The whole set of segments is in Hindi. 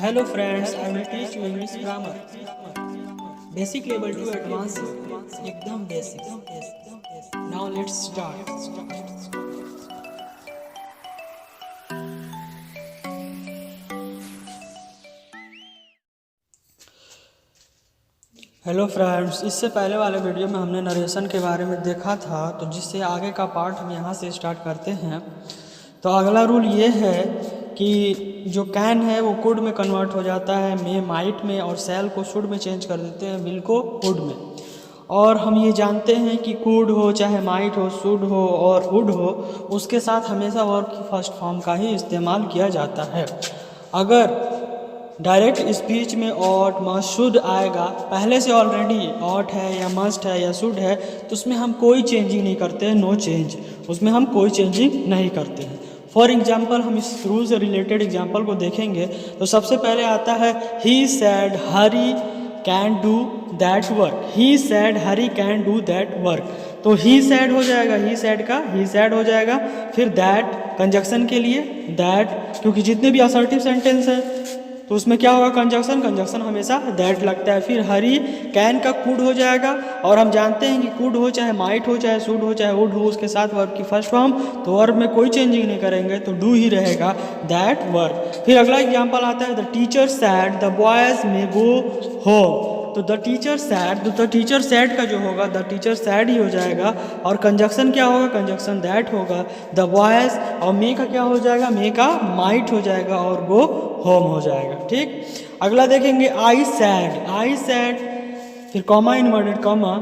Hello friends, I will teach you English grammar. Basic level to advanced. एकदम basic. Now let's start. Hello friends, इससे पहले वाले वीडियो में हमने नरेशन के बारे में देखा था, तो जिससे आगे का पार्ट हम यहाँ से स्टार्ट करते हैं। तो अगला रूल ये है कि जो कैन है वो कुड में कन्वर्ट हो जाता है, में माइट में, और सेल को शुड में चेंज कर देते हैं, विल को वुड में। और हम ये जानते हैं कि कुड हो चाहे माइट हो, शुड हो और वुड हो, उसके साथ हमेशा वर्ब की फर्स्ट फॉर्म का ही इस्तेमाल किया जाता है। अगर डायरेक्ट स्पीच में ऑट, मस्ट, शुड आएगा, पहले से ऑलरेडी ऑट है या मस्ट है या शुड है, तो उसमें हम कोई चेंजिंग नहीं करते हैं, नो चेंज, उसमें हम कोई चेंजिंग नहीं करते हैं। फॉर एग्जाम्पल हम इस रूल से रिलेटेड एग्जाम्पल को देखेंगे तो सबसे पहले आता है he said Hari can do that work. He said Hari can do that work, तो ही सैड हो जाएगा, ही सैड का ही सैड हो जाएगा। फिर दैट कंजक्शन के लिए दैट, क्योंकि जितने भी असर्टिव सेंटेंस है तो उसमें क्या होगा, कंजक्शन, कंजक्शन हमेशा दैट लगता है। फिर हरी कैन का कुड हो जाएगा, और हम जानते हैं कि कुड हो चाहे माइट हो चाहे शुड हो चाहे वुड हो, उसके साथ वर्ब की फर्स्ट फॉर्म, तो वर्ब में कोई चेंजिंग नहीं करेंगे, तो डू ही रहेगा, दैट वर्ब। फिर अगला एग्जांपल आता है the teacher said the boys में गो होम, तो द टीचर सैड, तो द टीचर सैड का जो होगा द टीचर सैड ही हो जाएगा, और कंजक्शन क्या होगा, कंजक्शन दैट होगा। द बॉयज और मे का क्या हो जाएगा, मे का माइट हो जाएगा, और गो होम हो जाएगा। ठीक, अगला देखेंगे आई सैड, आई सैड, फिर comma inverted comma,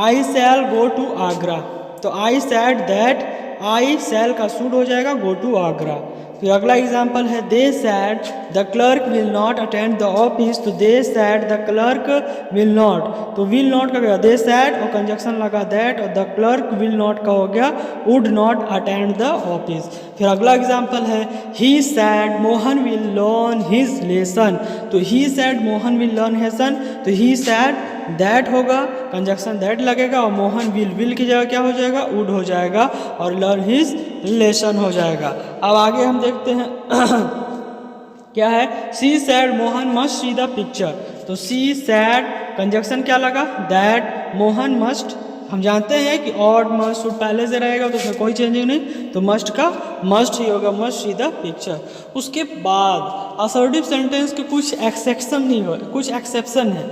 I shall go to Agra, तो आई सैड दैट, आई शैल का शुड हो जाएगा, गो टू आगरा। फिर अगला एग्जाम्पल है they said the clerk will not attend the office, तो they said the clerk will not, तो विल नॉट का गया दे सैड और कंजक्शन लगा दैट, और द क्लर्क विल नॉट का हो गया would not attend the office. फिर अगला एग्जाम्पल है he said Mohan will learn his lesson, तो he said Mohan will learn lesson, तो ही सैड दैट होगा, कंजक्शन दैट लगेगा, और मोहन विल की जगह क्या हो जाएगा, वुड हो जाएगा, और लर्न हिज लेसन हो जाएगा। अब आगे हम देखते हैं क्या है, she said Mohan must see the picture, तो सी सैड कंजक्शन क्या लगा, दैट, मोहन मस्ट, हम जानते हैं कि ऑड मस्ट शुड पहले से रहेगा, तो उसमें कोई चेंजिंग नहीं, तो मस्ट का मस्ट ही होगा, मस्ट सी द पिक्चर। उसके बाद असर्टिव सेंटेंस के कुछ एक्सेप्शन नहीं हो, कुछ एक्सेप्शन है,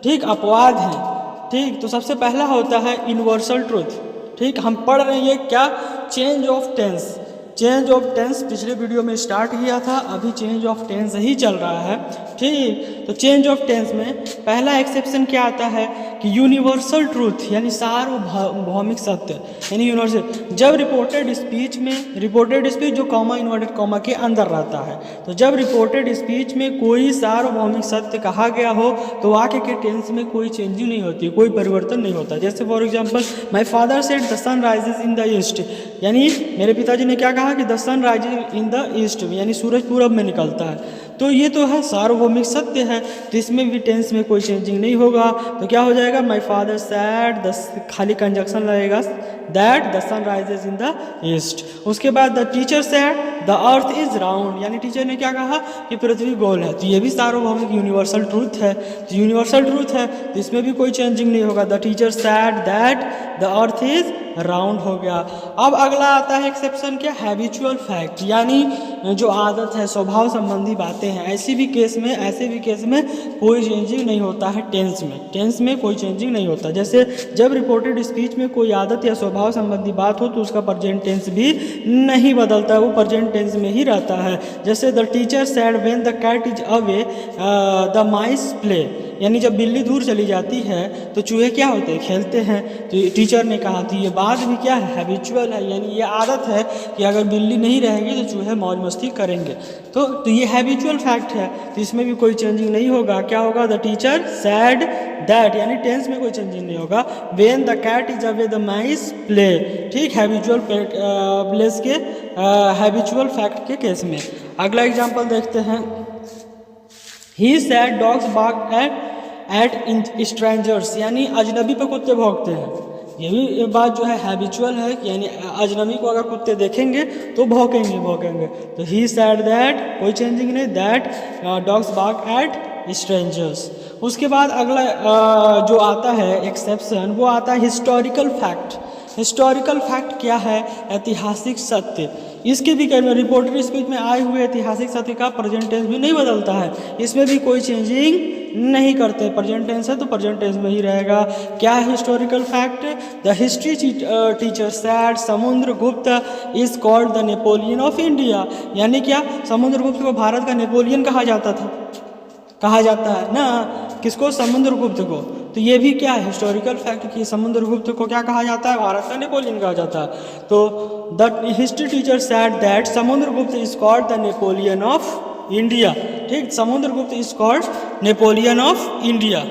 ठीक, अपवाद हैं। ठीक, तो सबसे पहला होता है यूनिवर्सल ट्रूथ। ठीक, हम पढ़ रहे हैं क्या, change of tense, change of tense पिछले वीडियो में स्टार्ट किया था, अभी चेंज ऑफ टेंस ही चल रहा है। ठीक, तो चेंज ऑफ टेंस में पहला एक्सेप्शन क्या आता है कि यूनिवर्सल ट्रूथ यानी सार्वभौमिक सत्य, यानी यूनिवर्सल, जब रिपोर्टेड स्पीच में, रिपोर्टेड स्पीच जो कॉमा इन्वर्टेड कॉमा के अंदर रहता है, तो जब रिपोर्टेड स्पीच में कोई सार्वभौमिक सत्य कहा गया हो तो वाक्य के टेंस में कोई चेंजिंग नहीं होती, कोई परिवर्तन नहीं होता। जैसे for example my father said the sun rises in the east, यानी मेरे पिताजी ने क्या कहा कि the sun rises in the east, यानी सूरज पूरब में निकलता है, तो ये तो है सार्वभौमिक सत्य है, तो इसमें भी टेंस में कोई चेंजिंग नहीं होगा, तो क्या हो जाएगा, माई फादर सैड द, खाली कंजक्शन लगेगा that the sun rises in the east. उसके बाद the teacher said the earth is round, यानी टीचर ने क्या कहा कि पृथ्वी गोल है, तो ये भी सार्वभौमिक यूनिवर्सल ट्रूथ है, तो यूनिवर्सल ट्रूथ है, तो इसमें भी कोई चेंजिंग नहीं होगा। The teacher said that the earth is round हो गया। अब अगला आता है एक्सेप्शन क्या, हैबिचुअल फैक्ट, यानी जो आदत है, स्वभाव संबंधी बातें हैं, ऐसे भी केस में कोई चेंजिंग नहीं होता है टेंस में कोई चेंजिंग नहीं होता। जैसे जब रिपोर्टेड स्पीच में कोई आदत या स्वभाव संबंधी बात हो तो उसका प्रेजेंट टेंस भी नहीं बदलता है, वो प्रेजेंट टेंस में ही रहता है। जैसे the teacher said when the cat is away the mice play, यानी जब बिल्ली दूर चली जाती है तो चूहे क्या होते हैं, खेलते हैं, तो टीचर ने कहा, तो ये बात भी क्या है, हैबिचुअल है, यानी ये आदत है कि अगर बिल्ली नहीं रहेगी तो चूहे मौज मस्ती करेंगे, तो ये हैबिचुअल फैक्ट है, तो इसमें भी कोई चेंजिंग नहीं होगा। क्या होगा, द टीचर सैड दैट, यानी टेंस में कोई चेंजिंग नहीं होगा। When the cat is away the mice play, ठीक, हैबिचुअल प्लेस के, हैबिचुअल फैक्ट के केस में। अगला एग्जाम्पल देखते हैं, he said dogs bark at strangers, यानी अजनबी पे कुत्ते भौंकते हैं, ये भी बात जो है हैबिचुअल है, यानी अजनबी को अगर कुत्ते देखेंगे तो भौंकेंगे। तो ही सैड दैट, कोई चेंजिंग नहीं, that dogs bark at strangers. उसके बाद अगला जो आता है एक्सेप्शन, वो आता है हिस्टोरिकल फैक्ट। हिस्टोरिकल फैक्ट क्या है? ऐतिहासिक सत्य। इसके भी कई रिपोर्टेड स्पीच में आए हुए ऐतिहासिक सत्य का प्रेजेंट टेंस भी नहीं बदलता है, इसमें भी कोई चेंजिंग नहीं करते। प्रेजेंट टेंस है तो प्रेजेंट टेंस में ही रहेगा। क्या है historical fact? The history teacher sad Samudragupta is called the Napoleon of India. यानी क्या? समुद्रगुप्त को भारत का नेपोलियन कहा जाता है ना, किसको? समुद्रगुप्त को। तो ये भी क्या है? हिस्टोरिकल फैक्ट कि समुद्रगुप्त को क्या कहा जाता है? भारत का नेपोलियन कहा जाता है। तो the history teacher said that Samudragupta is called the Napoleon of India. ठीक, Samudragupta is called Napoleon of India.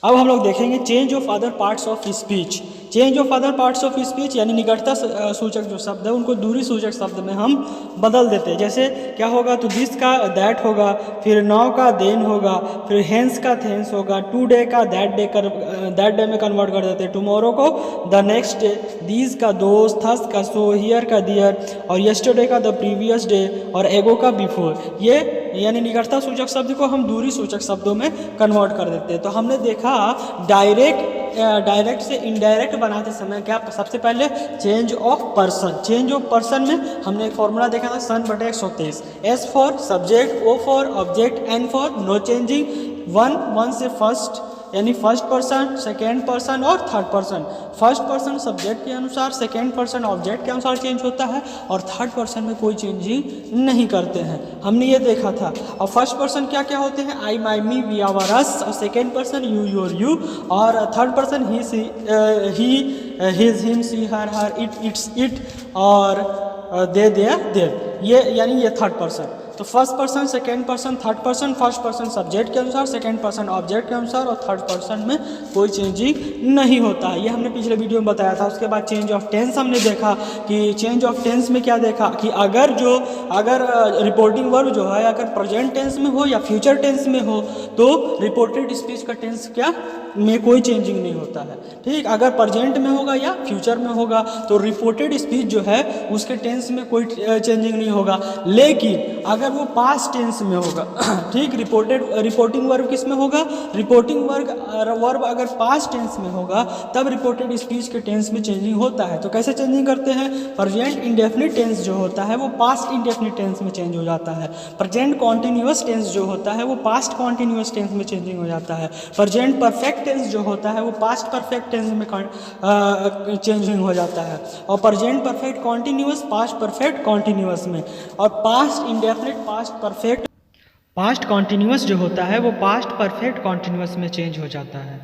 अब हम लोग देखेंगे change of other parts of speech. Change of other parts of speech यानी निकटता सूचक जो शब्द है उनको दूरी सूचक शब्द में हम बदल देते हैं। जैसे क्या होगा? तो दिस का दैट होगा, फिर नाउ का देन होगा, फिर हेंस का थेंस होगा, टुडे का दैट डे में कन्वर्ट कर देते हैं, टुमारो को द नेक्स्ट डे, दीज का दोस्त, थस का सो, हियर का दियर, और यस्टरडे का द प्रीवियस डे, और एगो का बिफोर। ये यानी निकटता सूचक शब्द को हम दूरी सूचक शब्दों में कन्वर्ट कर देते हैं। तो हमने देखा डायरेक्ट से इनडायरेक्ट बनाते समय क्या? सबसे पहले change of person. Change of person में हमने एक फॉर्मूला देखा था, सन बटे 123। S for subject, O for object, N for no changing, one से फर्स्ट यानी फर्स्ट पर्सन, सेकेंड पर्सन और third person. First person subject के अनुसार, सेकेंड पर्सन ऑब्जेक्ट के अनुसार चेंज होता है, और थर्ड पर्सन में कोई चेंजिंग नहीं करते हैं। हमने ये देखा था। और फर्स्ट पर्सन क्या क्या होते हैं? I, my, me, we, our, us. और second person you, your, you. और third person he, his, him, she, her, it, its, it, और दे, देयर। ये यानी ये थर्ड पर्सन। तो first person, second person, third person. First person subject के अनुसार, सेकेंड पर्सन ऑब्जेक्ट के अनुसार, और थर्ड पर्सन में कोई चेंजिंग नहीं होता। ये हमने पिछले वीडियो में बताया था। उसके बाद चेंज ऑफ टेंस हमने देखा कि चेंज ऑफ टेंस में क्या देखा कि अगर रिपोर्टिंग वर्ब जो है अगर प्रेजेंट टेंस में हो या फ्यूचर टेंस में हो तो रिपोर्टेड स्पीच का टेंस क्या में कोई चेंजिंग नहीं होता है। ठीक, अगर प्रेजेंट में होगा या फ्यूचर में होगा तो रिपोर्टेड स्पीच जो है उसके टेंस में कोई चेंजिंग नहीं होगा। लेकिन अगर वो पास्ट टेंस में होगा, ठीक, रिपोर्टिंग वर्ब किस में होगा? रिपोर्टिंग वर्ब अगर पास्ट टेंस में होगा तब रिपोर्टेड स्पीच के टेंस में चेंजिंग होता है। तो कैसे चेंजिंग करते हैं? प्रेजेंट इंडेफिनिट टेंस जो होता है वो पास्ट इंडेफिनिट टेंस में चेंज हो जाता है। प्रेजेंट कॉन्टिन्यूअस टेंस जो होता है वो पास्ट कॉन्टिन्यूअस टेंस में चेंजिंग हो जाता है। प्रेजेंट परफेक्ट टेंस जो होता है वो पास्ट परफेक्ट टेंस में चेंजिंग हो जाता है। और present perfect continuous past perfect continuous में, और पास्ट इंडेफिनिट पास्ट कॉन्टिन्यूअस जो होता है वो पास्ट परफेक्ट कॉन्टिन्यूअस में चेंज हो जाता है।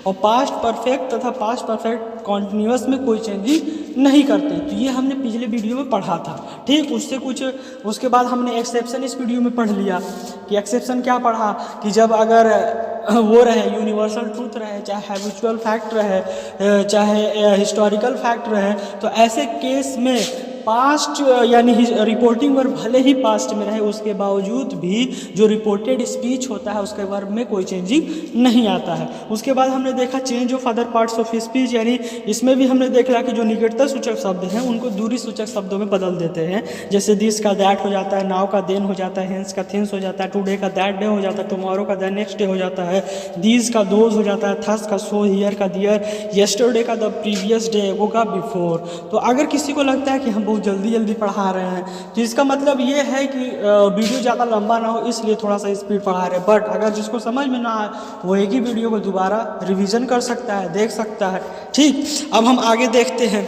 और पास्ट परफेक्ट तथा पास्ट परफेक्ट कॉन्टिन्यूअस में कोई चेंजिंग नहीं करते। तो ये हमने पिछले वीडियो में पढ़ा था। ठीक, उसके बाद हमने एक्सेप्शन इस वीडियो में पढ़ लिया कि एक्सेप्शन क्या पढ़ा कि जब अगर वो रहे यूनिवर्सल ट्रूथ रहे, चाहे हैबिचुअल फैक्ट रहे, चाहे हिस्टोरिकल फैक्ट रहे, तो ऐसे केस में पास्ट यानी रिपोर्टिंग वर्ब भले ही पास्ट में रहे उसके बावजूद भी जो रिपोर्टेड स्पीच होता है उसके वर्ब में कोई चेंजिंग नहीं आता है। उसके बाद हमने देखा change of other parts of speech, यानी इसमें भी हमने देखा कि जो निकटता सूचक शब्द हैं उनको दूरी सूचक शब्दों में बदल देते हैं। जैसे दिस का दैट हो जाता है, नाउ का देन हो जाता है, हेंस का थिंस हो जाता है, टुडे का दैट डे हो जाता है, टुमारो का द नेक्स्ट डे हो जाता है, दीज का दोज हो जाता है, थस का सो, हियर का दियर, यस्टरडे का द प्रीवियस डे, वो का बिफोर। तो अगर किसी को लगता है कि हम जल्दी पढ़ा रहे हैं तो इसका मतलब ये है कि वीडियो ज़्यादा लंबा ना हो इसलिए थोड़ा सा स्पीड पढ़ा रहे हैं। बट अगर जिसको समझ में ना आए वो एक ही वीडियो को दोबारा रिवीजन कर सकता है, देख सकता है। ठीक, अब हम आगे देखते हैं।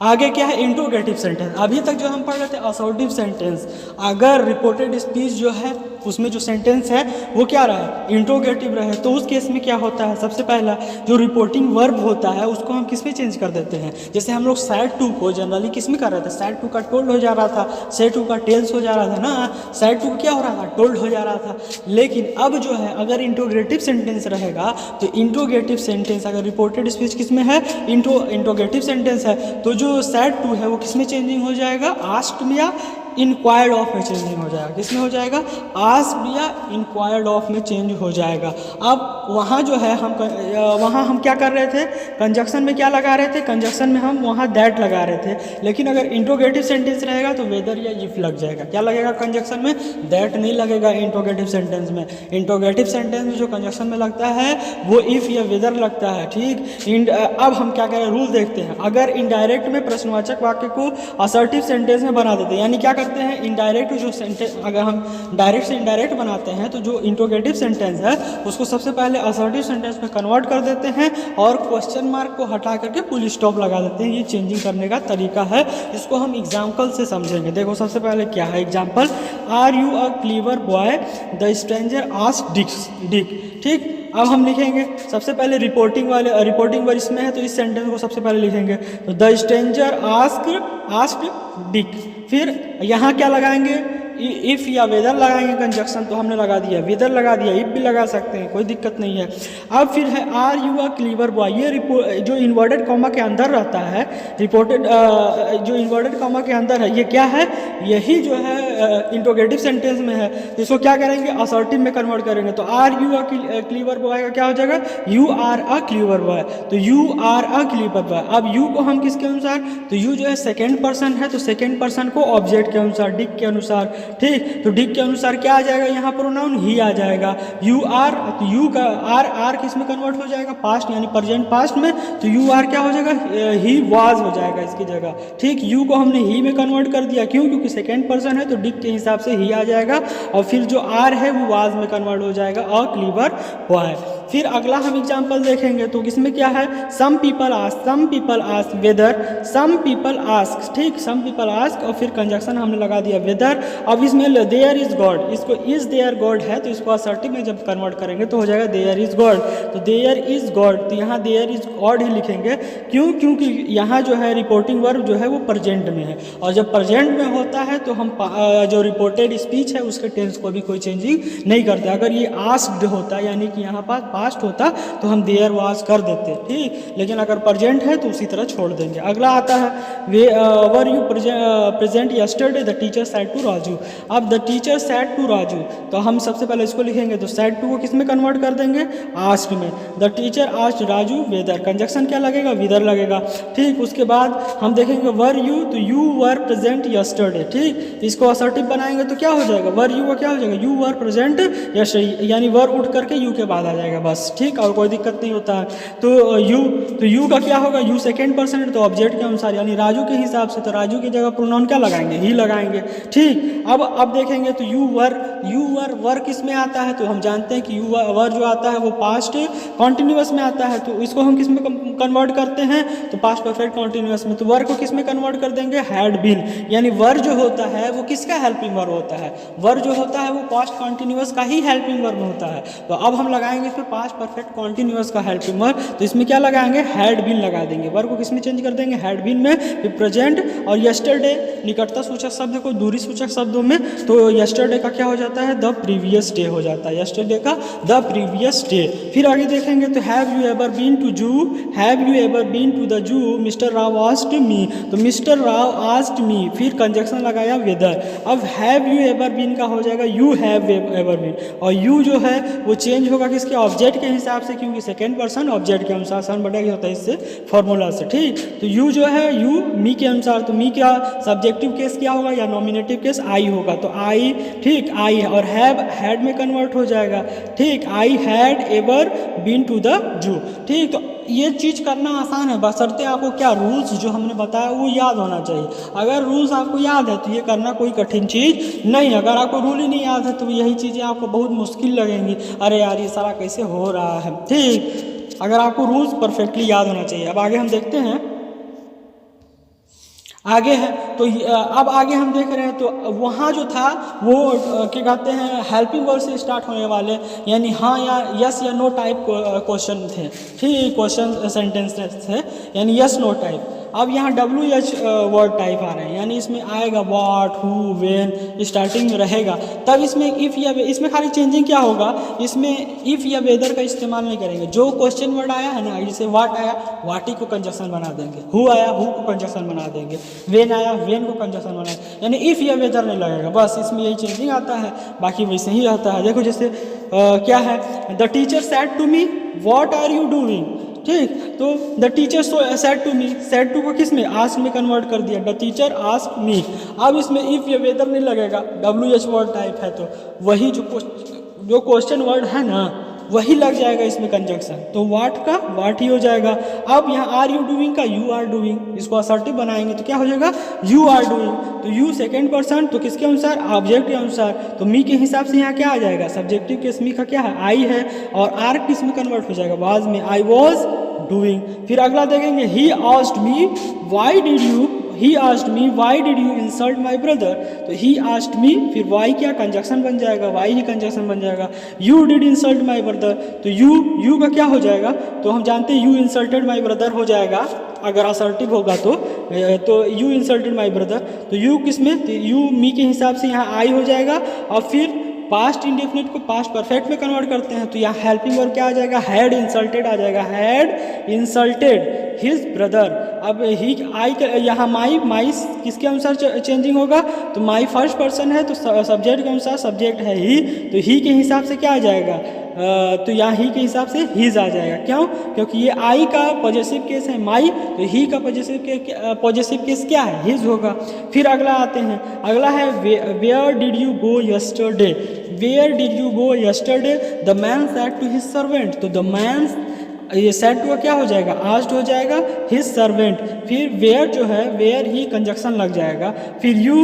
आगे क्या है? Interrogative sentence. अभी तक जो हम पढ़ रहे थे असर्टिव सेंटेंस, अगर रिपोर्टेड स्पीच जो है उसमें जो सेंटेंस है वो क्या रहे? इंट्रोगेटिव रहे, तो उस केस में क्या होता है? सबसे पहला जो रिपोर्टिंग वर्ब होता है उसको हम किस में चेंज कर देते हैं। जैसे हम लोग सैड टू को जनरली किस में कर रहे थे? सैड टू का टोल्ड हो जा रहा था, सैड टू का टेल्स हो जा रहा था ना, सैड टू क्या हो रहा था? टोल्ड हो जा रहा था। लेकिन अब जो है अगर इंट्रोगेटिव सेंटेंस रहेगा तो इंट्रोगेटिव सेंटेंस अगर रिपोर्टेड स्पीच किस में है? इंट्रोगेटिव सेंटेंस है, तो जो सैड टू है वो किस में चेंजिंग हो जाएगा? आस्क्ड में या इंक्वायर्ड ऑफ में चेंजिंग हो जाएगा। किसमें हो जाएगा? आस्क्ड या इंक्वायर्ड ऑफ में चेंज हो जाएगा। अब वहाँ जो है वहाँ हम क्या कर रहे थे? कंजक्शन में क्या लगा रहे थे? कंजक्शन में हम वहाँ दैट लगा रहे थे, लेकिन अगर इंट्रोगेटिव सेंटेंस रहेगा तो वेदर या इफ लग जाएगा। क्या लगेगा कंजक्शन में? दैट नहीं लगेगा इंट्रोगेटिव सेंटेंस में। इंट्रोगेटिव सेंटेंस में जो कंजक्शन में लगता है वो इफ या वेदर लगता है। ठीक, अब हम क्या करें? रूल देखते हैं। अगर इनडायरेक्ट में प्रश्नवाचक वाक्य को असर्टिव सेंटेंस में बना देते हैं, यानी क्या करते हैं? इनडायरेक्ट जो सेंटेंस, अगर हम डायरेक्ट से इनडायरेक्ट बनाते हैं तो जो इंट्रोगेटिव सेंटेंस है उसको सबसे पहले असर्टिव सेंटेंस में कन्वर्ट कर देते हैं और क्वेश्चन मार्क को हटा करके फुल स्टॉप लगा देते हैं। ये चेंजिंग करने का तरीका है। इसको हम एग्जाम्पल से समझेंगे। देखो सबसे पहले क्या है example. Are you a clever boy? The stranger asked Dick. ठीक, अब हम लिखेंगे सबसे पहले रिपोर्टिंग वर्ड इसमें है तो इस सेंटेंस को सबसे पहले लिखेंगे। तो द स्ट्रेंजर आस्क्ड डिक। फिर यहाँ क्या लगाएंगे? इफ़ या वेदर लगाएंगे कंजक्शन, तो हमने लगा दिया वेदर लगा दिया, इफ भी लगा सकते हैं, कोई दिक्कत नहीं है। अब फिर है are you a clever boy. ये जो इन्वर्टेड कॉमा के अंदर रहता है, जो इन्वर्टेड कॉमा के अंदर है, ये क्या है? यही जो है इंट्रोगेटिव सेंटेंस में है। तो इसको क्या करेंगे? असर्टिव में कन्वर्ट करेंगे। तो are you a clever boy का क्या हो जाएगा? You are a clever boy. तो you are a clever boy. अब यू को हम किसके अनुसार? तो यू जो है सेकेंड पर्सन है, तो सेकेंड पर्सन को ऑब्जेक्ट के अनुसार, डिक के अनुसार। ठीक, तो डिक के अनुसार क्या आ जाएगा? यहाँ प्रोनाउन ही आ जाएगा। यू आर, तो यू का आर किस में कन्वर्ट हो जाएगा? पास्ट, यानी प्रेजेंट पास्ट में। तो यू आर क्या हो जाएगा? ही वाज हो जाएगा इसकी जगह। ठीक, यू को हमने ही में कन्वर्ट कर दिया। क्यों? क्योंकि सेकेंड पर्सन है तो डिक के हिसाब से ही आ जाएगा। और फिर जो आर है वो वाज में कन्वर्ट हो जाएगा, अ क्लीवर बॉय। फिर अगला हम एग्जाम्पल देखेंगे तो इसमें क्या है? Some people ask whether, some people ask. ठीक, सम पीपल आस्क और फिर कंजक्शन हमने लगा दिया वेदर। अब इसमें देयर इज गॉड, इसको इज देयर गॉड है तो इसको असर्टिव में जब कन्वर्ट करेंगे तो हो जाएगा देयर इज गॉड। तो देयर इज गॉड, तो यहाँ देयर इज गॉड ही लिखेंगे। क्यों? क्योंकि यहाँ जो है रिपोर्टिंग वर्ब जो है वो प्रेजेंट में है, और जब प्रेजेंट में होता है तो हम जो रिपोर्टेड स्पीच है उसके टेंस को भी कोई चेंजिंग नहीं करते। अगर ये आस्क्ड होता यानी कि यहाँ पर पास्ट होता तो हम देयर वाज कर देते। ठीक, लेकिन अगर प्रेजेंट है तो उसी तरह छोड़ देंगे। अगला आता है were you present yesterday the teacher said to Raju. अब the teacher said to Raju, तो हम सबसे पहले इसको लिखेंगे। तो सेड टू को किस में कन्वर्ट कर देंगे? आस्क्ड में। The teacher asked Raju whether, conjunction क्या लगेगा? विदर लगेगा। ठीक, उसके बाद हम देखेंगे वर यू, तो यू वर प्रेजेंट यस्टरडे। ठीक, इसको असर्टिव बनाएंगे तो क्या हो जाएगा? वर यू का क्या हो जाएगा? यू वर प्रेजेंट यस्टरडे, यानी वर उठ करके यू के बाद आ जाएगा बस। ठीक, और कोई दिक्कत नहीं होता है। तो यू का क्या होगा? यू सेकेंड पर्सन है तो ऑब्जेक्ट के अनुसार, यानी राजू के हिसाब से, तो राजू की जगह प्रोनाउन क्या लगाएंगे? ही लगाएंगे। ठीक, अब देखेंगे तो यू वर किस में आता है? तो हम जानते हैं कि यू वर जो आता है वो पास्ट कॉन्टिन्यूअस में आता है। तो इसको हम किस में कन्वर्ट करते हैं? तो पास्ट परफेक्ट कॉन्टिन्यूअस में। तो वर को किस में कन्वर्ट कर देंगे? हैड बीन, यानी वर जो होता है वो किसका हेल्पिंग वर्ब होता है? वर जो होता है वो पास्ट कॉन्टिन्यूअस का ही हेल्पिंग वर्ब होता है। तो अब हम लगाएंगे इसमें पास्ट परफेक्ट कॉन्टिन्यूअस का हेल्पिंग वर्ब, तो इसमें क्या लगाएंगे? हैड बीन लगा देंगे। वर्ब को किस में चेंज कर देंगे? हैड बीन में। फिर प्रेजेंट और यस्टरडे निकटता सूचक शब्द को दूरी सूचक शब्दों में, तो यस्टरडे का क्या हो जाता है? द प्रीवियस डे हो जाता है। यस्टरडे का द प्रीवियस डे। फिर आगे देखेंगे तो have you ever been to zoo, have you ever been to the zoo, mister Rao asked me, तो मिस्टर राव आस्क्ड मी, फिर कंजक्शन लगाया वेदर। अब हैव यू एवर बीन का हो जाएगा यू हैव एवर बीन, और यू जो है वो चेंज होगा किसके? ऑब्जेक्ट के हिसाब से, क्योंकि सेकेंड पर्सन ऑब्जेक्ट के अनुसार सन बढ़ेगा होता है इससे फॉर्मूला से। ठीक, तो यू जो है यू मी के अनुसार, तो मी क्या सब्जेक्टिव केस क्या होगा या नॉमिनेटिव केस? आई होगा, तो आई। ठीक, आई है, और हैव हैड में कन्वर्ट हो जाएगा। ठीक, I had ever been to the zoo. ठीक, तो ये चीज़ करना आसान है, बशर्ते आपको क्या रूल्स जो हमने बताया वो याद होना चाहिए। अगर रूल्स आपको याद है तो ये करना कोई कठिन चीज़ नहीं। अगर आपको रूल ही नहीं याद है तो यही चीज़ें आपको बहुत मुश्किल लगेंगी। अरे यार ये सारा कैसे हो रहा है। ठीक, अगर आपको रूल्स परफेक्टली याद होना चाहिए। अब आगे हम देखते हैं, आगे है तो अब आगे हम देख रहे हैं तो वहाँ जो था वो क्या कहते हैं? हेल्पिंग वर्ब से स्टार्ट होने वाले, यानी हाँ या यस या नो टाइप क्वेश्चन थे। ठीक, क्वेश्चन सेंटेंसेस थे, यानी यस नो टाइप। अब यहाँ WH वर्ड टाइप आ रहे हैं, यानी इसमें आएगा व्हाट, हु, व्हेन, स्टार्टिंग में रहेगा। तब इसमें इफ़ या इसमें खाली चेंजिंग क्या होगा, इसमें इफ़ या वेदर का इस्तेमाल नहीं करेंगे। जो क्वेश्चन वर्ड आया है ना, जैसे व्हाट आया, व्हाट ही को कंजक्शन बना देंगे, हु आया, हु को कंजक्शन बना देंगे, व्हेन आया, व्हेन को कंजक्शन बना, यानी इफ़ या वेदर नहीं लगेगा। बस इसमें यही चेंजिंग आता है, बाकी वैसे ही आता है। देखो जैसे क्या है, the teacher said to me what are you doing, ठीक, तो the teacher said to me, said to को किस में, आस्क में कन्वर्ट कर दिया, द टीचर आस्क मी। अब इसमें इफ़ या वेदर नहीं लगेगा, WH वर्ड टाइप है, तो वही जो क्वेश्चन वर्ड है ना वही लग जाएगा इसमें कंजक्शन, तो व्हाट का व्हाट ही हो जाएगा। अब यहाँ आर यू डूइंग का यू आर डूइंग, इसको असर्टिव बनाएंगे तो क्या हो जाएगा, यू आर डूइंग, तो यू सेकेंड पर्सन, तो किसके अनुसार, ऑब्जेक्ट के अनुसार, तो मी के हिसाब से यहाँ क्या आ जाएगा, सब्जेक्टिव केस मी का क्या है, आई है, और आर किस में कन्वर्ट हो जाएगा, वाज में, आई वॉज डूइंग। फिर अगला देखेंगे, he asked me why did you, he asked me why did you insult my brother, तो ही आस्क्ड मी, फिर वाई क्या कंजक्शन बन जाएगा, वाई ही कंजक्शन बन जाएगा। You did insult my brother, तो यू का क्या हो जाएगा, तो हम जानते हैं यू इंसल्टेड माई ब्रदर हो जाएगा अगर असर्टिव होगा तो यू इंसल्टेड माई ब्रदर, तो यू किस में, तो यू मी के हिसाब से यहाँ आई हो जाएगा, और फिर पास्ट इंडेफिनिट को पास्ट परफेक्ट में कन्वर्ट करते हैं, तो यहाँ हेल्पिंग वर्ब क्या आ जाएगा, हैड इंसल्टेड आ जाएगा, हैड इंसल्टेड हिज ब्रदर। अब ही आई यहाँ माई किसके अनुसार चेंजिंग होगा, तो माई फर्स्ट पर्सन है, तो सब्जेक्ट के अनुसार सब्जेक्ट है ही, तो ही के हिसाब से क्या आ जाएगा, तो यहाँ ही के हिसाब से हिज आ जाएगा। क्यों, क्योंकि ये आई का पॉजेसिव केस है माई, तो ही का पॉजेसिव केस क्या है, हिज होगा। फिर अगला आते हैं, अगला है where did you go yesterday, where did you go yesterday, the man said to his servant, तो द मैन, ये सेड टू क्या हो जाएगा, आस्क्ड हो जाएगा, हिज सर्वेंट। फिर वेयर जो है, वेयर ही कंजक्शन लग जाएगा। फिर यू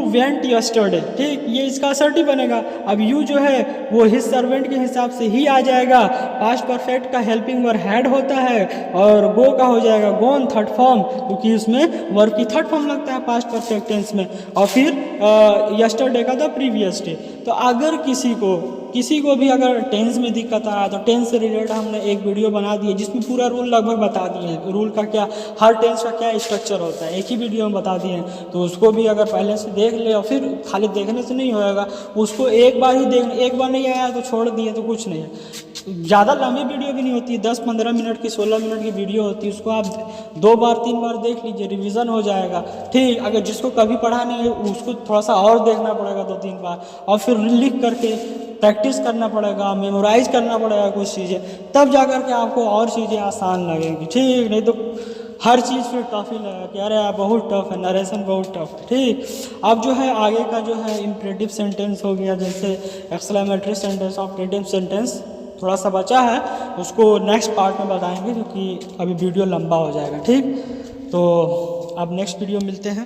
वेंट यस्टरडे, ठीक, ये इसका असर्टिव बनेगा। अब यू जो है वो हिज सर्वेंट के हिसाब से ही आ जाएगा, पास्ट परफेक्ट का हेल्पिंग वर्ब हैड होता है, और गो का हो जाएगा गोन थर्ड फॉर्म, क्योंकि उसमें वर्ब की थर्ड फॉर्म लगता है पास्ट परफेक्ट टेंस में। और फिर यस्टरडे का था प्रीवियस डे। तो अगर किसी को भी अगर टेंस में दिक्कत आया तो टेंस से रिलेटेड हमने एक वीडियो बना दी है जिसमें पूरा रूल लगभग बता दिए हैं, रूल का क्या, हर टेंस का क्या स्ट्रक्चर होता है, एक ही वीडियो में बता दिए हैं। तो उसको भी अगर पहले से देख ले, और फिर खाली देखने से नहीं होगा, उसको एक बार ही देख, एक बार नहीं आया तो छोड़ दिए तो कुछ नहीं है। ज़्यादा लंबी वीडियो भी नहीं होती है, 10-15 मिनट की 16 मिनट की वीडियो होती है, उसको आप 2 बार 3 बार देख लीजिए, रिवीजन हो जाएगा, ठीक। अगर जिसको कभी पढ़ा नहीं है उसको थोड़ा सा और देखना पड़ेगा 2-3 बार, और फिर लिख करके प्रैक्टिस करना पड़ेगा, मेमोराइज करना पड़ेगा कुछ चीज़ें, तब जा कर के आपको और चीज़ें आसान लगेंगी, ठीक। नहीं तो हर चीज़ फिर टफ ही लगेगा कि अरे यार बहुत टफ है, नरेशन बहुत टफ है, ठीक। अब जो है आगे का जो है इम्परेटिव सेंटेंस हो गया, जैसे एक्सक्लेमेटरी सेंटेंस, ऑपरेटिव सेंटेंस थोड़ा सा बचा है, उसको नेक्स्ट पार्ट में बताएंगे क्योंकि अभी वीडियो लंबा हो जाएगा, ठीक। तो अब नेक्स्ट वीडियो मिलते हैं।